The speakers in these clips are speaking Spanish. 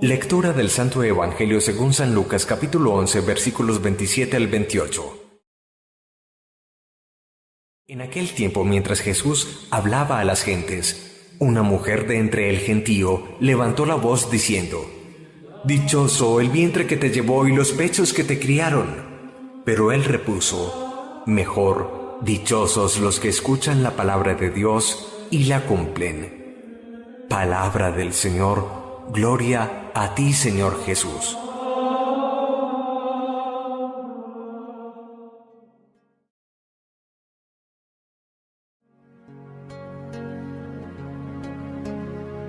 Lectura del Santo Evangelio según San Lucas, capítulo 11, versículos 27 al 28. En aquel tiempo, mientras Jesús hablaba a las gentes, una mujer de entre el gentío levantó la voz diciendo: «Dichoso el vientre que te llevó y los pechos que te criaron». Pero él repuso: «Mejor, dichosos los que escuchan la palabra de Dios y la cumplen». Palabra del Señor. Gloria a ti, Señor Jesús.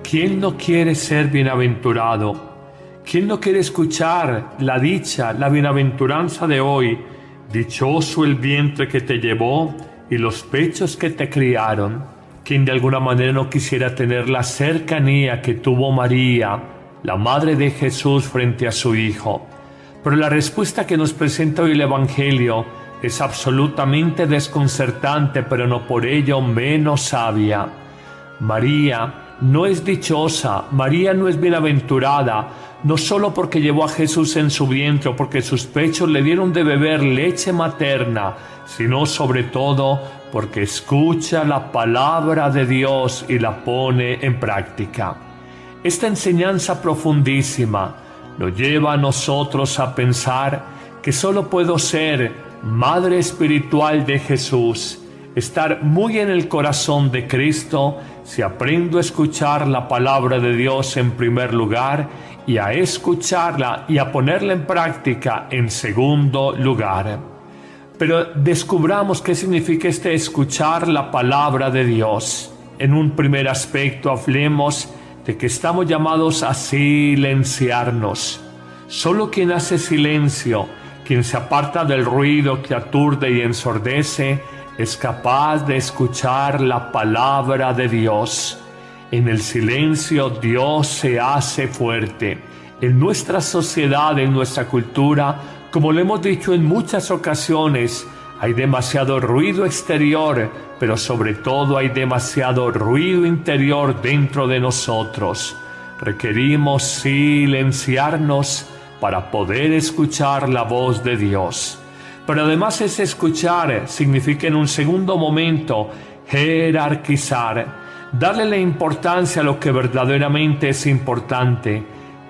¿Quién no quiere ser bienaventurado? ¿Quién no quiere escuchar la dicha, la bienaventuranza de hoy? Dichoso el vientre que te llevó y los pechos que te criaron. ¿Quién de alguna manera no quisiera tener la cercanía que tuvo María, la madre de Jesús, frente a su Hijo? Pero la respuesta que nos presenta hoy el Evangelio es absolutamente desconcertante, pero no por ello menos sabia. María no es dichosa, María no es bienaventurada, no solo porque llevó a Jesús en su vientre o porque sus pechos le dieron de beber leche materna, sino sobre todo porque escucha la palabra de Dios y la pone en práctica. Esta enseñanza profundísima nos lleva a nosotros a pensar que solo puedo ser madre espiritual de Jesús, estar muy en el corazón de Cristo, si aprendo a escuchar la palabra de Dios en primer lugar y a escucharla y a ponerla en práctica en segundo lugar. Pero descubramos qué significa escuchar la palabra de Dios. En un primer aspecto hablemos de que estamos llamados a silenciarnos. Solo quien hace silencio, quien se aparta del ruido que aturde y ensordece, es capaz de escuchar la palabra de Dios. En el silencio Dios se hace fuerte. En nuestra sociedad, en nuestra cultura, como lo hemos dicho en muchas ocasiones, hay demasiado ruido exterior, pero sobre todo hay demasiado ruido interior dentro de nosotros. Requerimos silenciarnos para poder escuchar la voz de Dios. Pero además ese escuchar significa en un segundo momento jerarquizar, darle la importancia a lo que verdaderamente es importante.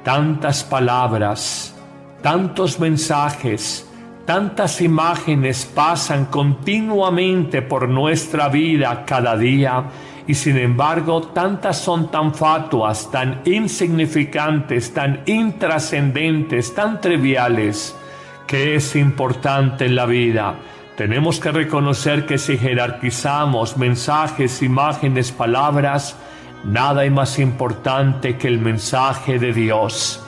Tantas palabras, tantos mensajes, tantas imágenes pasan continuamente por nuestra vida cada día y sin embargo tantas son tan fatuas, tan insignificantes, tan intrascendentes, tan triviales. ¿Qué es importante en la vida? Tenemos que reconocer que si jerarquizamos mensajes, imágenes, palabras, nada hay más importante que el mensaje de Dios.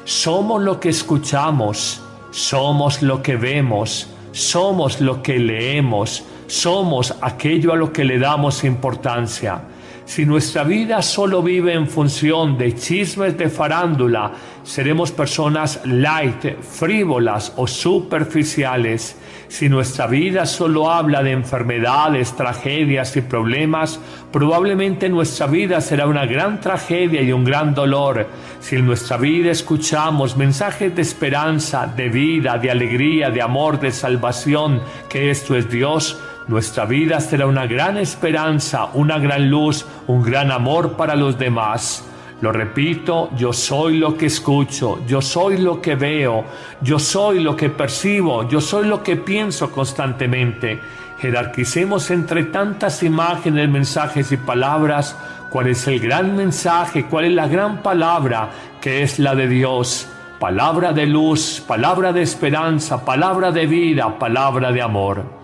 Somos lo que escuchamos, somos lo que vemos, somos lo que leemos, somos aquello a lo que le damos importancia. Si nuestra vida solo vive en función de chismes de farándula, seremos personas light, frívolas o superficiales. Si nuestra vida solo habla de enfermedades, tragedias y problemas, probablemente nuestra vida será una gran tragedia y un gran dolor. Si en nuestra vida escuchamos mensajes de esperanza, de vida, de alegría, de amor, de salvación, que esto es Dios, nuestra vida será una gran esperanza, una gran luz, un gran amor para los demás. Lo repito, yo soy lo que escucho, yo soy lo que veo, yo soy lo que percibo, yo soy lo que pienso constantemente. Jerarquicemos entre tantas imágenes, mensajes y palabras cuál es el gran mensaje, cuál es la gran palabra que es la de Dios. Palabra de luz, palabra de esperanza, palabra de vida, palabra de amor.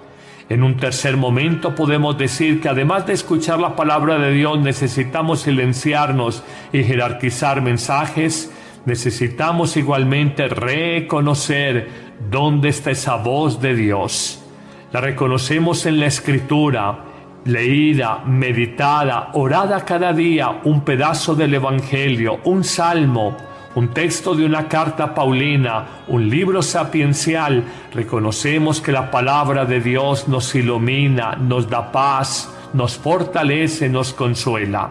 En un tercer momento podemos decir que además de escuchar la palabra de Dios necesitamos silenciarnos y jerarquizar mensajes. Necesitamos igualmente reconocer dónde está esa voz de Dios. La reconocemos en la Escritura, leída, meditada, orada cada día, un pedazo del Evangelio, un salmo, un texto de una carta paulina, un libro sapiencial. Reconocemos que la palabra de Dios nos ilumina, nos da paz, nos fortalece, nos consuela.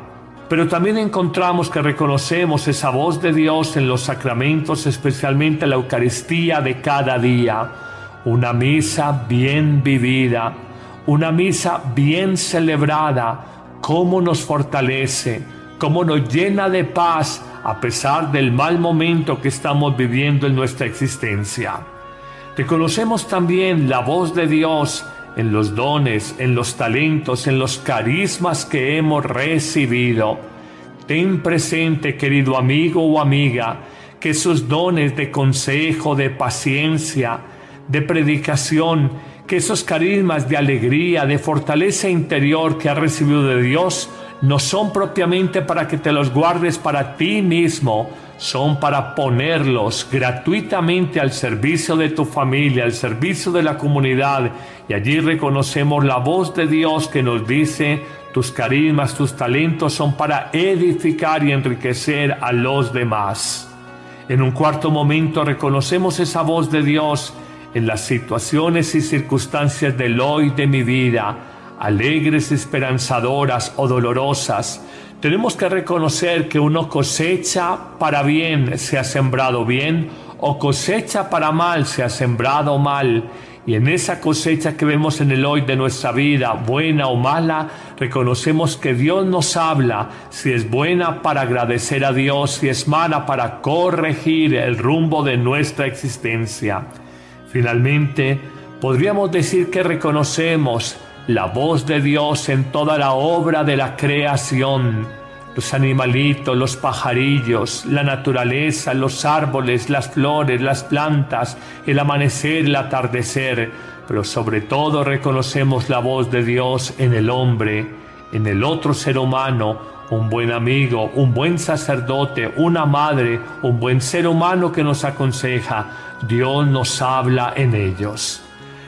Pero también encontramos que reconocemos esa voz de Dios en los sacramentos, especialmente la Eucaristía de cada día. Una misa bien vivida, una misa bien celebrada, cómo nos fortalece, cómo nos llena de paz a pesar del mal momento que estamos viviendo en nuestra existencia. Reconocemos también la voz de Dios en los dones, en los talentos, en los carismas que hemos recibido. Ten presente, querido amigo o amiga, que esos dones de consejo, de paciencia, de predicación, que esos carismas de alegría, de fortaleza interior que has recibido de Dios, no son propiamente para que te los guardes para ti mismo, son para ponerlos gratuitamente al servicio de tu familia, al servicio de la comunidad. Y allí reconocemos la voz de Dios que nos dice: tus carismas, tus talentos son para edificar y enriquecer a los demás. En un cuarto momento reconocemos esa voz de Dios en las situaciones y circunstancias del hoy de mi vida, alegres, esperanzadoras o dolorosas. Tenemos que reconocer que uno cosecha para bien si ha sembrado bien, o cosecha para mal si ha sembrado mal. Y en esa cosecha que vemos en el hoy de nuestra vida, buena o mala, reconocemos que Dios nos habla, si es buena para agradecer a Dios, si es mala para corregir el rumbo de nuestra existencia. Finalmente, podríamos decir que reconocemos la voz de Dios en toda la obra de la creación, los animalitos, los pajarillos, la naturaleza, los árboles, las flores, las plantas, el amanecer, el atardecer, pero sobre todo reconocemos la voz de Dios en el hombre, en el otro ser humano, un buen amigo, un buen sacerdote, una madre, un buen ser humano que nos aconseja. Dios nos habla en ellos.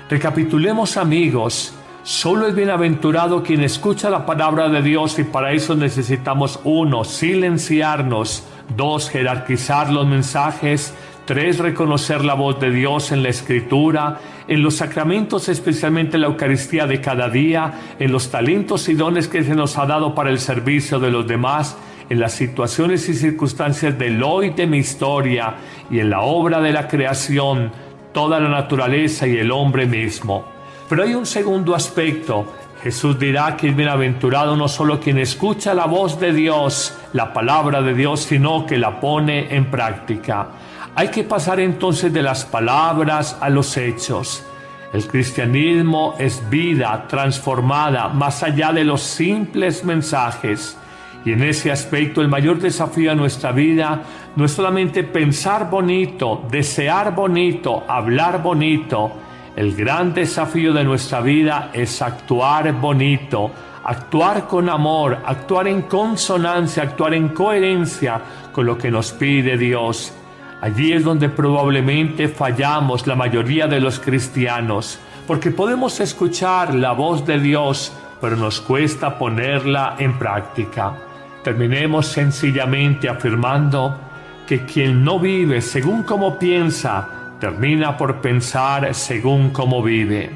Recapitulemos, amigos. Solo es bienaventurado quien escucha la palabra de Dios, y para eso necesitamos: 1. Silenciarnos; 2. Jerarquizar los mensajes; 3. Reconocer la voz de Dios en la Escritura, en los sacramentos, especialmente en la Eucaristía de cada día, en los talentos y dones que se nos ha dado para el servicio de los demás, en las situaciones y circunstancias del hoy de mi historia y en la obra de la creación, toda la naturaleza y el hombre mismo. Pero hay un segundo aspecto. Jesús dirá que es bienaventurado no solo quien escucha la voz de Dios, la palabra de Dios, sino que la pone en práctica. Hay que pasar entonces de las palabras a los hechos. El cristianismo es vida transformada más allá de los simples mensajes. Y en ese aspecto el mayor desafío a nuestra vida no es solamente pensar bonito, desear bonito, hablar bonito. El gran desafío de nuestra vida es actuar bonito, actuar con amor, actuar en consonancia, actuar en coherencia con lo que nos pide Dios. Allí es donde probablemente fallamos la mayoría de los cristianos, porque podemos escuchar la voz de Dios, pero nos cuesta ponerla en práctica. Terminemos sencillamente afirmando que quien no vive según como piensa, termina por pensar según cómo vive.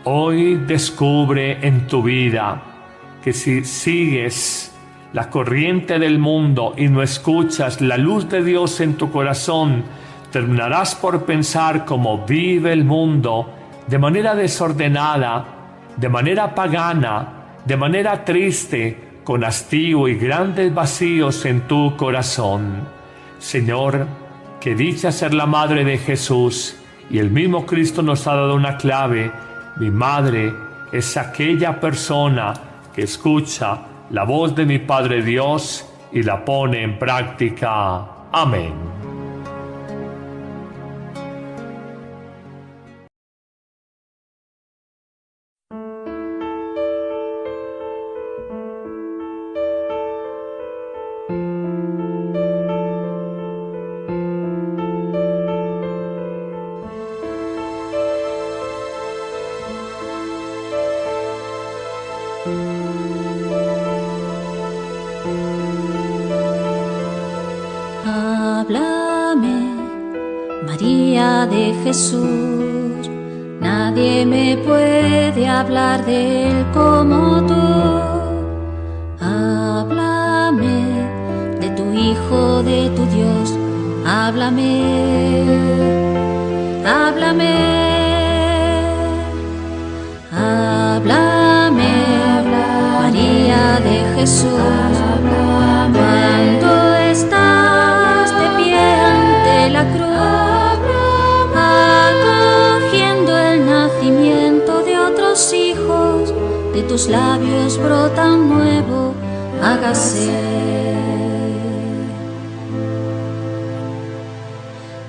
Hoy descubre en tu vida que si sigues la corriente del mundo y no escuchas la luz de Dios en tu corazón, terminarás por pensar como vive el mundo, de manera desordenada, de manera pagana, de manera triste, con hastío y grandes vacíos en tu corazón. Señor, que dicha ser la madre de Jesús, y el mismo Cristo nos ha dado una clave. Mi madre es aquella persona que escucha la voz de mi Padre Dios y la pone en práctica. Amén. Háblame, María de Jesús, nadie me puede hablar de Él como tú. Háblame, Jesús. Cuando estás de pie ante la cruz, acogiendo el nacimiento de otros hijos, de tus labios brota un nuevo hágase.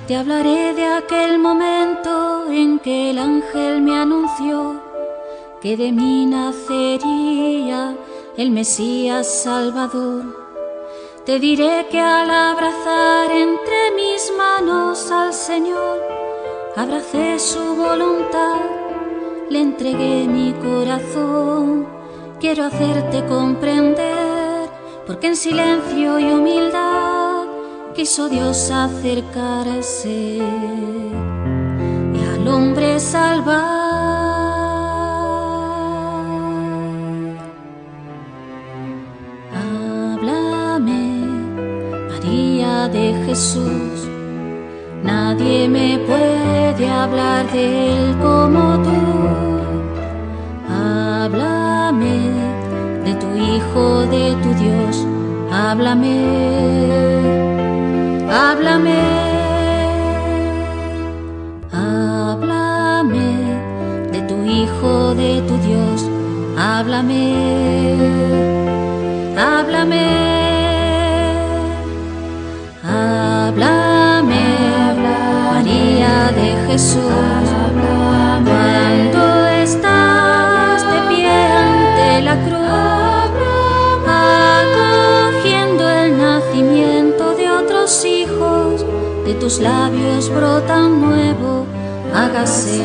Te hablaré de aquel momento en que el ángel me anunció que de mí nacería el Mesías Salvador. Te diré que al abrazar entre mis manos al Señor, abracé su voluntad, le entregué mi corazón. Quiero hacerte comprender, porque en silencio y humildad quiso Dios acercarse y al hombre salvar. Háblame, María de Jesús, nadie me puede hablar de él como tú. Háblame de tu Hijo, de tu Dios, háblame, háblame, háblame de tu Hijo, de tu Dios, háblame, háblame, háblame, María de Jesús. Cuando estás de pie ante la cruz, acogiendo el nacimiento de otros hijos, de tus labios brota un nuevo hágase.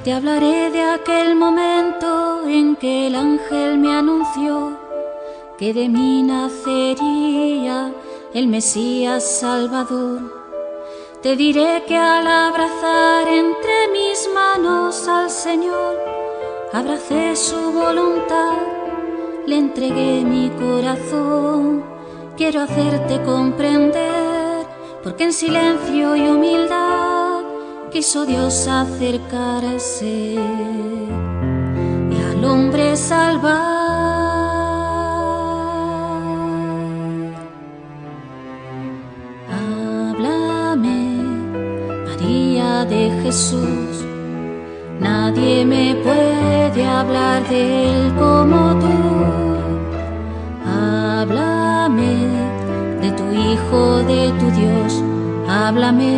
Te hablaré de aquel momento en que el ángel me anunció que de mí nacería el Mesías Salvador. Te diré que al abrazar entre mis manos al Señor, abracé su voluntad, le entregué mi corazón. Quiero hacerte comprender, porque en silencio y humildad quiso Dios acercarse y al hombre salvar. De Jesús, nadie me puede hablar de él como tú. Háblame de tu Hijo, de tu Dios, háblame,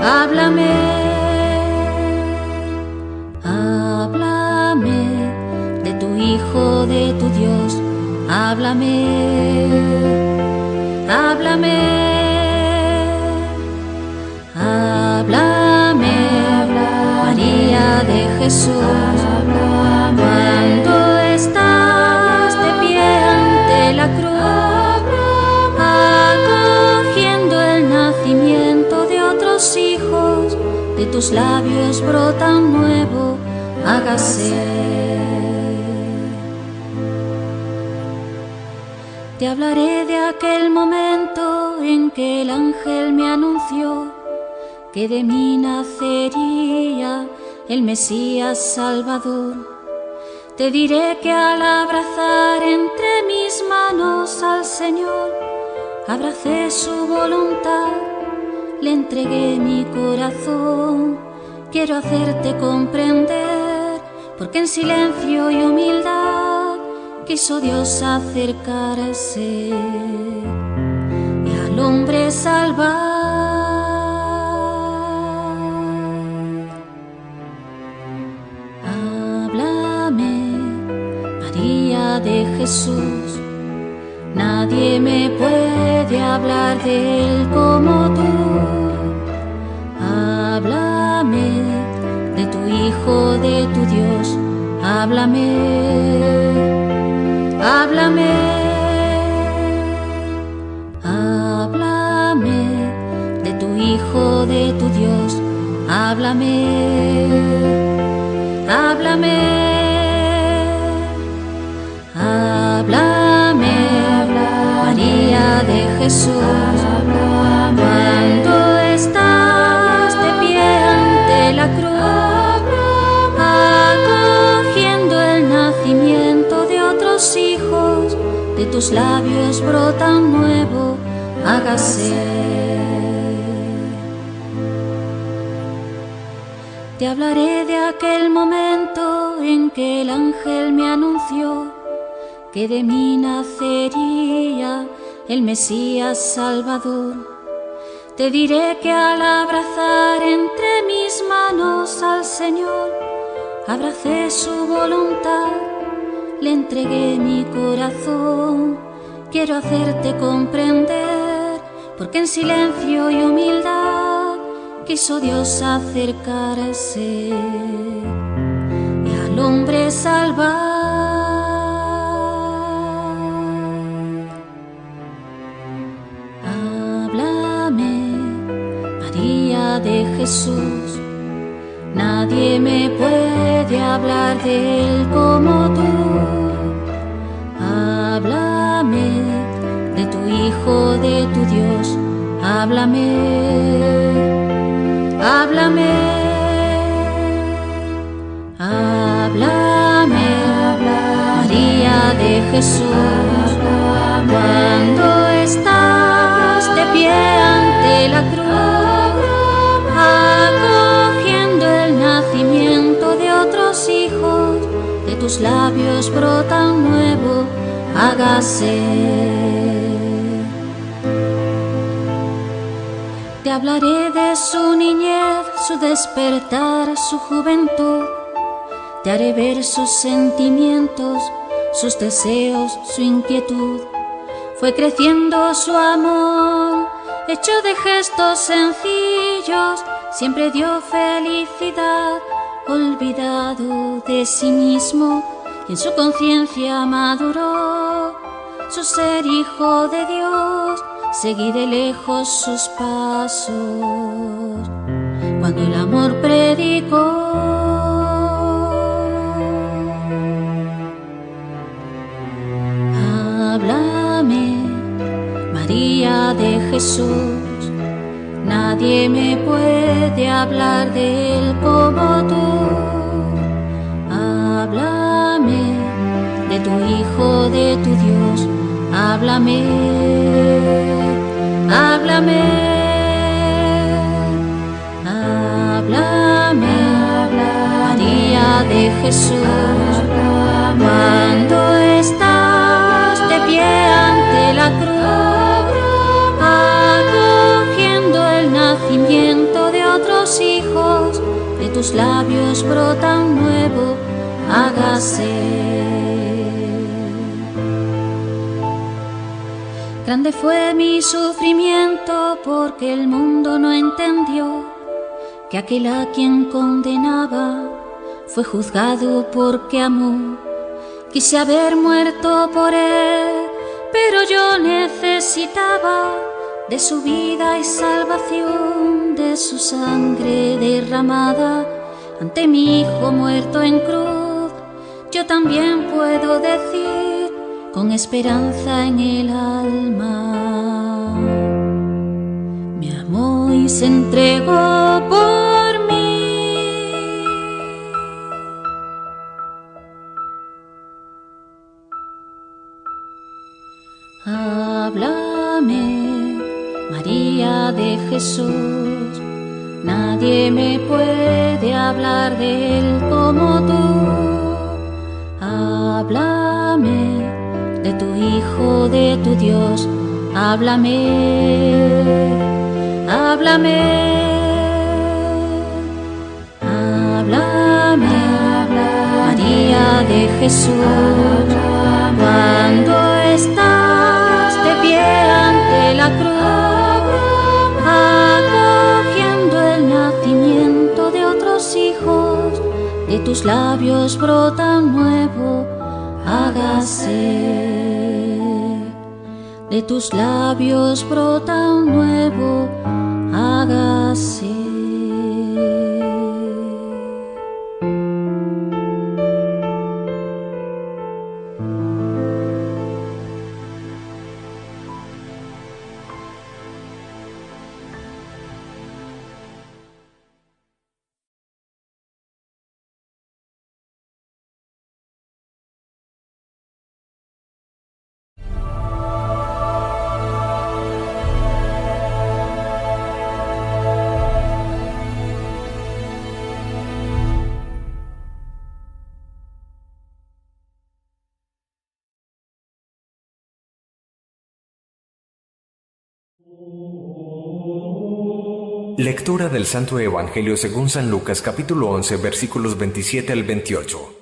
háblame, háblame de tu Hijo, de tu Dios, háblame, háblame, háblame, María de Jesús. Cuando estás de pie ante la cruz, acogiendo el nacimiento de otros hijos, de tus labios brota un nuevo hágase. Te hablaré de aquel momento en que el ángel me anunció que de mí nacería el Mesías Salvador. Te diré que al abrazar entre mis manos al Señor, abracé su voluntad, le entregué mi corazón. Quiero hacerte comprender, porque en silencio y humildad quiso Dios acercarse y al hombre salvar. De Jesús, nadie me puede hablar de él como tú. Háblame de tu Hijo, de tu Dios, háblame, háblame, háblame de tu Hijo, de tu Dios, háblame, háblame, háblame, María de Jesús. Cuando estás de pie ante la cruz, otros hijos, de tus labios brota un nuevo, hágase. Te hablaré de aquel momento en que el ángel me anunció que de mí nacería el Mesías Salvador. Te diré que al abrazar entre mis manos al Señor, abracé su voluntad, le entregué mi corazón. Quiero hacerte comprender, porque en silencio y humildad quiso Dios acercarse y al hombre salvar. De Jesús, nadie me puede hablar de Él como tú. Háblame de tu Hijo, de tu Dios, háblame, háblame, háblame, María de Jesús, cuando estás de pie ante la cruz, acogiendo el nacimiento de otros hijos, de tus labios brota un nuevo, hágase. Te hablaré de su niñez, su despertar, su juventud. Te haré ver sus sentimientos, sus deseos, su inquietud. Fue creciendo su amor, hecho de gestos sencillos, siempre dio felicidad, olvidado de sí mismo, y en su conciencia maduró su ser hijo de Dios. Seguí de lejos sus pasos, cuando el amor predicó. Háblame, María de Jesús, nadie me puede hablar de Él como tú. Háblame de tu Hijo, de tu Dios, háblame, háblame, háblame, María de Jesús, cuando estás de pie ante la cruz, acogiendo el nacimiento de otros hijos, de tus labios brota un nuevo, hágase. Grande fue mi sufrimiento porque el mundo no entendió que aquel a quien condenaba fue juzgado porque amó. Quise haber muerto por él, pero yo necesitaba de su vida y salvación, de su sangre derramada. Ante mi Hijo muerto en cruz, yo también puedo decir con esperanza en el alma, me amó y se entregó por mí. Háblame, María de Jesús, nadie me puede hablar de Él como tú. Háblame de tu Hijo, de tu Dios, háblame, háblame, háblame, María de Jesús, cuando estás de pie ante la cruz, acogiendo el nacimiento de otros hijos, de tus labios brota un nuevo, hágase. De tus labios brota un nuevo, hágase. Lectura del Santo Evangelio según San Lucas capítulo 11 versículos 27 al 28.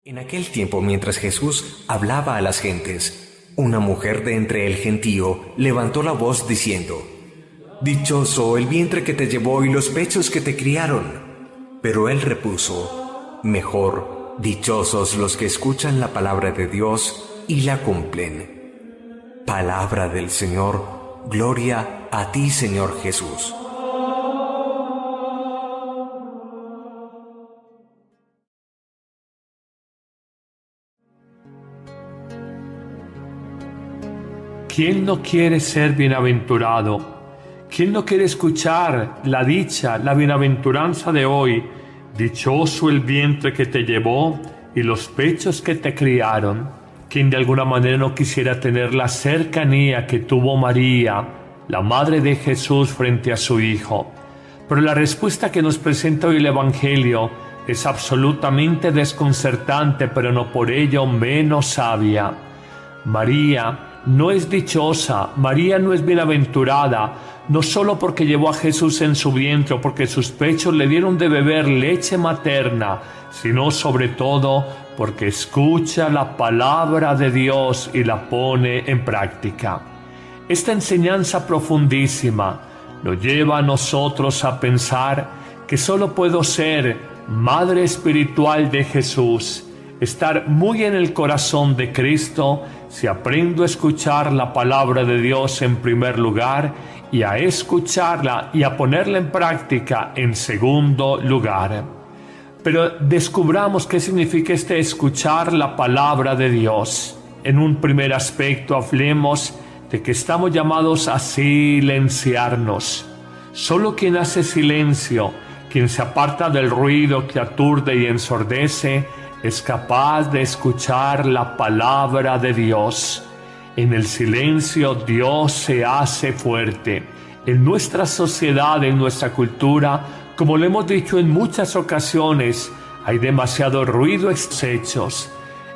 En aquel tiempo, mientras Jesús hablaba a las gentes, una mujer de entre el gentío levantó la voz diciendo: «Dichoso el vientre que te llevó y los pechos que te criaron». Pero él repuso: «Mejor, dichosos los que escuchan la palabra de Dios y la cumplen». Palabra del Señor. Gloria a ti, Señor Jesús. ¿Quién no quiere ser bienaventurado? ¿Quién no quiere escuchar la dicha, la bienaventuranza de hoy? Dichoso el vientre que te llevó y los pechos que te criaron. ¿Quién de alguna manera no quisiera tener la cercanía que tuvo María, la madre de Jesús, frente a su Hijo? Pero la respuesta que nos presenta hoy el Evangelio es absolutamente desconcertante, pero no por ello menos sabia. María no es dichosa, María no es bienaventurada, no solo porque llevó a Jesús en su vientre o porque sus pechos le dieron de beber leche materna, sino sobre todo porque escucha la palabra de Dios y la pone en práctica. Esta enseñanza profundísima nos lleva a nosotros a pensar que solo puedo ser madre espiritual de Jesús, estar muy en el corazón de Cristo, si aprendo a escuchar la palabra de Dios en primer lugar y a escucharla y a ponerla en práctica en segundo lugar. Pero descubramos qué significa este escuchar la palabra de Dios. En un primer aspecto hablemos de que estamos llamados a silenciarnos. Solo quien hace silencio, quien se aparta del ruido que aturde y ensordece, es capaz de escuchar la palabra de Dios. En el silencio Dios se hace fuerte. En nuestra sociedad, en nuestra cultura, como lo hemos dicho en muchas ocasiones, hay demasiado ruido en estos hechos.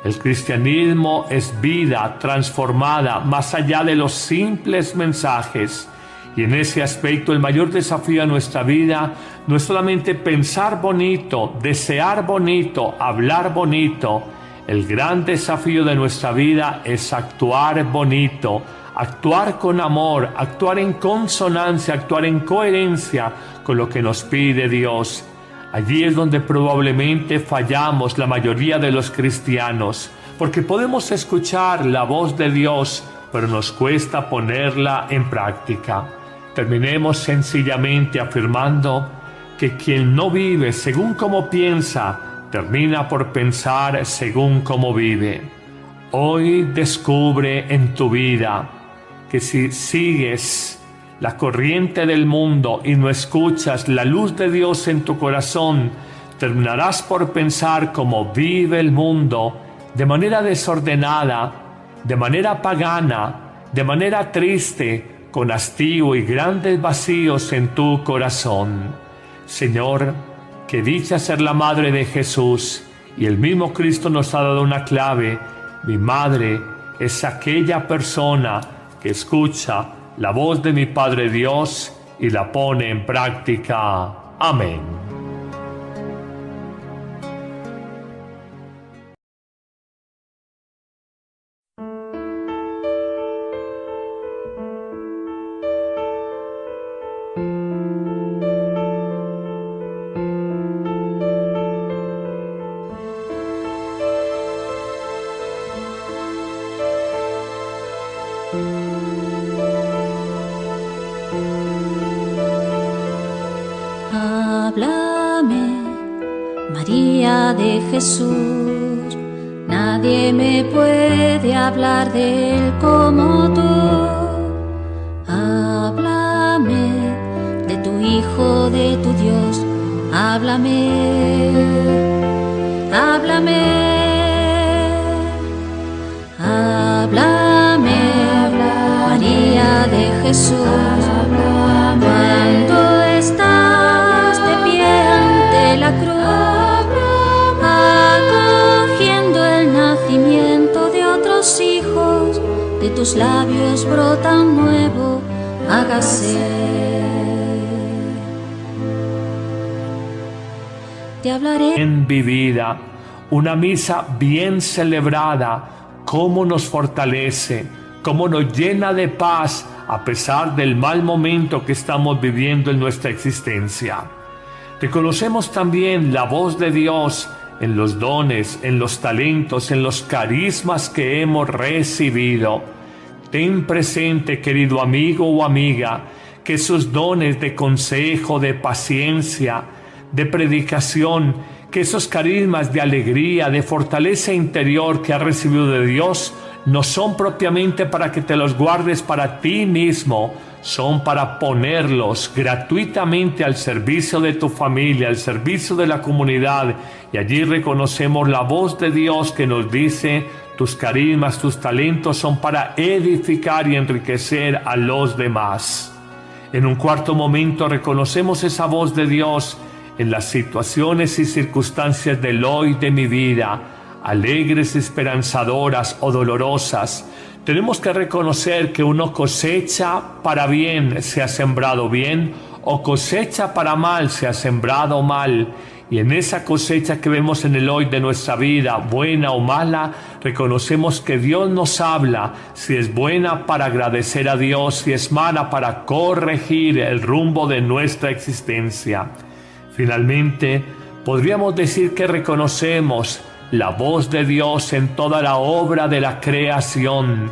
El cristianismo es vida transformada más allá de los simples mensajes. Y en ese aspecto el mayor desafío a nuestra vida no es solamente pensar bonito, desear bonito, hablar bonito. El gran desafío de nuestra vida es actuar bonito, actuar con amor, actuar en consonancia, actuar en coherencia con lo que nos pide Dios. Allí es donde probablemente fallamos la mayoría de los cristianos, porque podemos escuchar la voz de Dios, pero nos cuesta ponerla en práctica. Terminemos sencillamente afirmando que quien no vive según como piensa, termina por pensar según como vive. Hoy descubre en tu vida que si sigues la corriente del mundo y no escuchas la luz de Dios en tu corazón, terminarás por pensar como vive el mundo, de manera desordenada, de manera pagana, de manera triste, con hastío y grandes vacíos en tu corazón. Señor, que dicha ser la madre de Jesús, y el mismo Cristo nos ha dado una clave. Mi madre es aquella persona que escucha la voz de mi Padre Dios y la pone en práctica. Amén. Háblame, María de Jesús, nadie me puede hablar de él como tú. Háblame de tu Hijo, de tu Dios, háblame, háblame, háblame, María de Jesús, cuando estás de pie ante la cruz, acogiendo el nacimiento de otros hijos, de tus labios hágase. Te hablaré En vivida, una misa bien celebrada, cómo nos fortalece, cómo nos llena de paz a pesar del mal momento que estamos viviendo en nuestra existencia. Reconocemos también la voz de Dios en los dones, en los talentos, en los carismas que hemos recibido. Ten presente, querido amigo o amiga, que esos dones de consejo, de paciencia, de predicación, que esos carismas de alegría, de fortaleza interior que has recibido de Dios, no son propiamente para que te los guardes para ti mismo, son para ponerlos gratuitamente al servicio de tu familia, al servicio de la comunidad. Y allí reconocemos la voz de Dios que nos dice: tus carismas, tus talentos son para edificar y enriquecer a los demás. En un cuarto momento reconocemos esa voz de Dios en las situaciones y circunstancias del hoy de mi vida, alegres, esperanzadoras o dolorosas. Tenemos que reconocer que uno cosecha para bien si ha sembrado bien, o cosecha para mal si ha sembrado mal. Y en esa cosecha que vemos en el hoy de nuestra vida, buena o mala, reconocemos que Dios nos habla, si es buena para agradecer a Dios, si es mala para corregir el rumbo de nuestra existencia. Finalmente, podríamos decir que reconocemos la voz de Dios en toda la obra de la creación.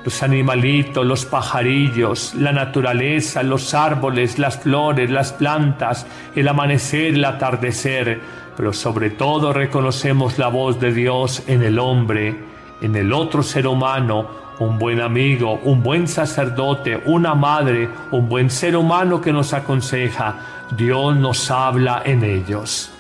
Los animalitos, los pajarillos, la naturaleza, los árboles, las flores, las plantas, el amanecer, el atardecer. Pero sobre todo reconocemos la voz de Dios en el hombre, en el otro ser humano, un buen amigo, un buen sacerdote, una madre, un buen ser humano que nos aconseja. Dios nos habla en ellos.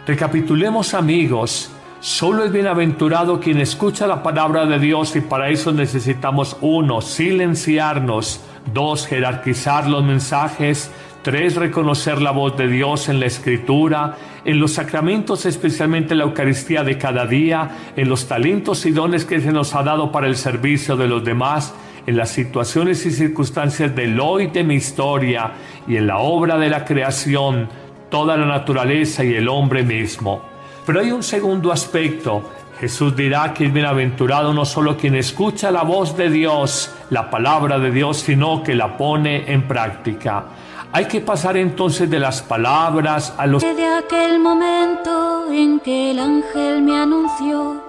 Recapitulemos, amigos. Solo es bienaventurado quien escucha la palabra de Dios, y para eso necesitamos 1. Silenciarnos, 2. Jerarquizar los mensajes, 3. Reconocer la voz de Dios en la Escritura, en los sacramentos, especialmente en la Eucaristía de cada día, en los talentos y dones que se nos ha dado para el servicio de los demás, en las situaciones y circunstancias del hoy de mi historia y en la obra de la creación, toda la naturaleza y el hombre mismo. Pero hay un segundo aspecto. Jesús dirá que es bienaventurado no solo quien escucha la voz de Dios, la palabra de Dios, sino que la pone en práctica. Hay que pasar entonces de las palabras a los... De aquel momento en que el ángel me anunció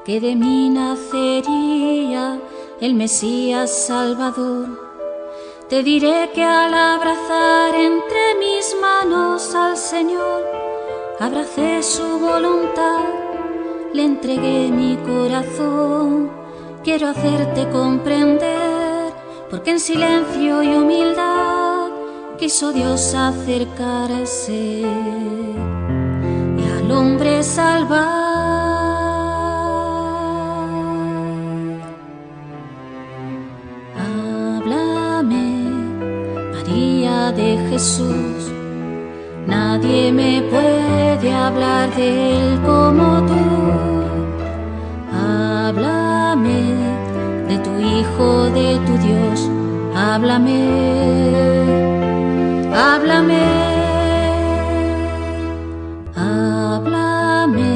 que de mí nacería el Mesías Salvador, te diré que al abrazar entre mis manos al Señor, abracé su voluntad, le entregué mi corazón. Quiero hacerte comprender, porque en silencio y humildad quiso Dios acercarse y al hombre salvar. Háblame, María de Jesús. Nadie me puede hablar de Él como tú. Háblame de tu Hijo, de tu Dios. Háblame, háblame, háblame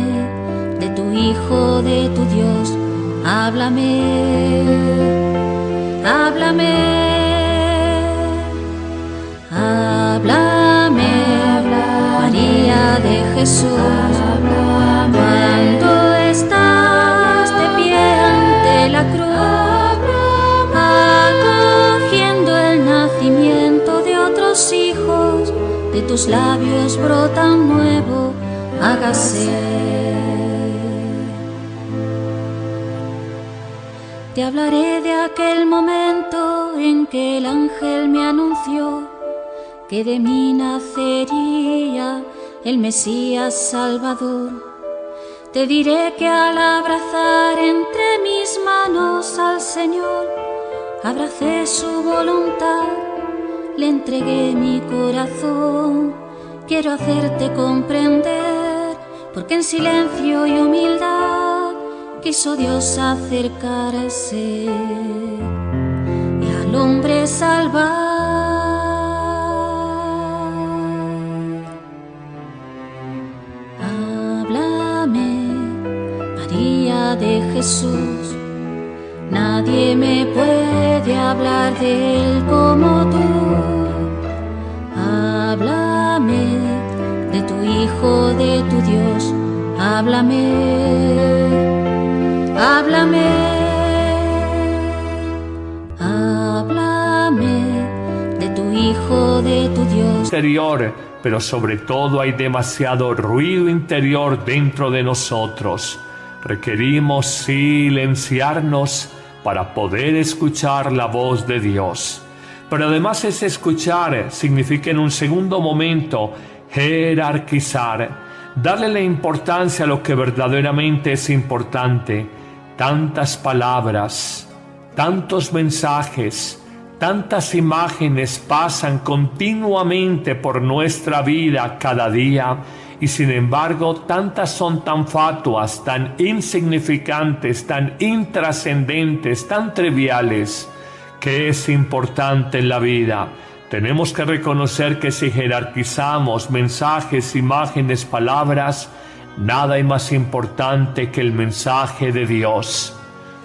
de tu Hijo, de tu Dios. Háblame, háblame, háblame, María de Jesús. Cuando estás de pie ante la cruz, acogiendo el nacimiento de otros hijos, de tus labios brota un nuevo hágase. Te hablaré de aquel momento en que el ángel me anunció que de mí nacería el Mesías Salvador. Te diré que al abrazar entre mis manos al Señor, abracé su voluntad, le entregué mi corazón. Quiero hacerte comprender, porque en silencio y humildad quiso Dios acercarse y al hombre salvar. de Jesús. Nadie me puede hablar de Él como tú. Háblame de tu Hijo, de tu Dios. Háblame, háblame, háblame de tu Hijo, de tu Dios. Interior, pero sobre todo hay demasiado ruido interior dentro de nosotros. Requerimos silenciarnos para poder escuchar la voz de Dios. Pero además ese escuchar significa en un segundo momento jerarquizar, darle la importancia a lo que verdaderamente es importante. Tantas palabras, tantos mensajes, tantas imágenes pasan continuamente por nuestra vida cada día, y sin embargo tantas son tan fatuas, tan insignificantes, tan intrascendentes, tan triviales. ¿Qué es importante en la vida? Tenemos que reconocer que si jerarquizamos mensajes, imágenes, palabras, nada hay más importante que el mensaje de Dios.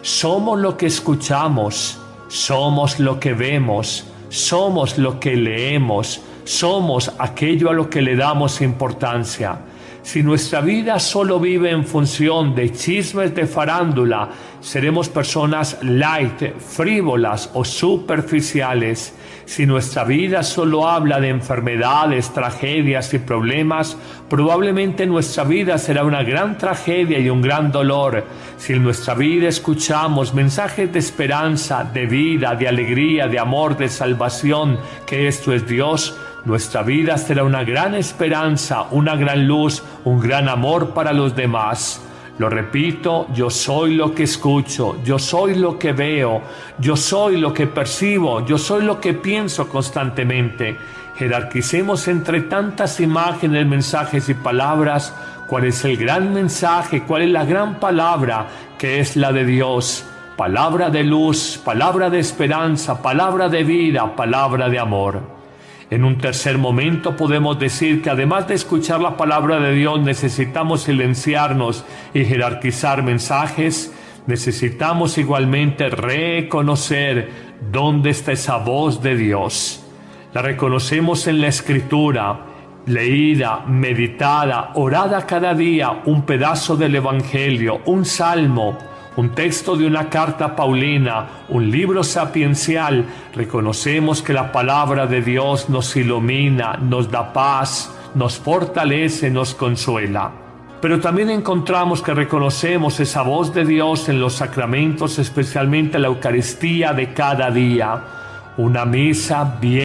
Somos lo que escuchamos, somos lo que vemos, somos lo que leemos, somos aquello a lo que le damos importancia. Si nuestra vida solo vive en función de chismes de farándula, seremos personas light, frívolas o superficiales. Si nuestra vida solo habla de enfermedades, tragedias y problemas, probablemente nuestra vida será una gran tragedia y un gran dolor. Si en nuestra vida escuchamos mensajes de esperanza, de vida, de alegría, de amor, de salvación, que esto es Dios, nuestra vida será una gran esperanza, una gran luz, un gran amor para los demás. Lo repito, yo soy lo que escucho, yo soy lo que veo, yo soy lo que percibo, yo soy lo que pienso constantemente. Jerarquicemos entre tantas imágenes, mensajes y palabras cuál es el gran mensaje, cuál es la gran palabra que es la de Dios. Palabra de luz, palabra de esperanza, palabra de vida, palabra de amor. En un tercer momento podemos decir que además de escuchar la palabra de Dios necesitamos silenciarnos y jerarquizar mensajes. Necesitamos igualmente reconocer dónde está esa voz de Dios. La reconocemos en la Escritura, leída, meditada, orada cada día, un pedazo del Evangelio, un salmo, un texto de una carta paulina, un libro sapiencial. Reconocemos que la palabra de Dios nos ilumina, nos da paz, nos fortalece, nos consuela. Pero también encontramos que reconocemos esa voz de Dios en los sacramentos, especialmente la Eucaristía de cada día. Una misa bien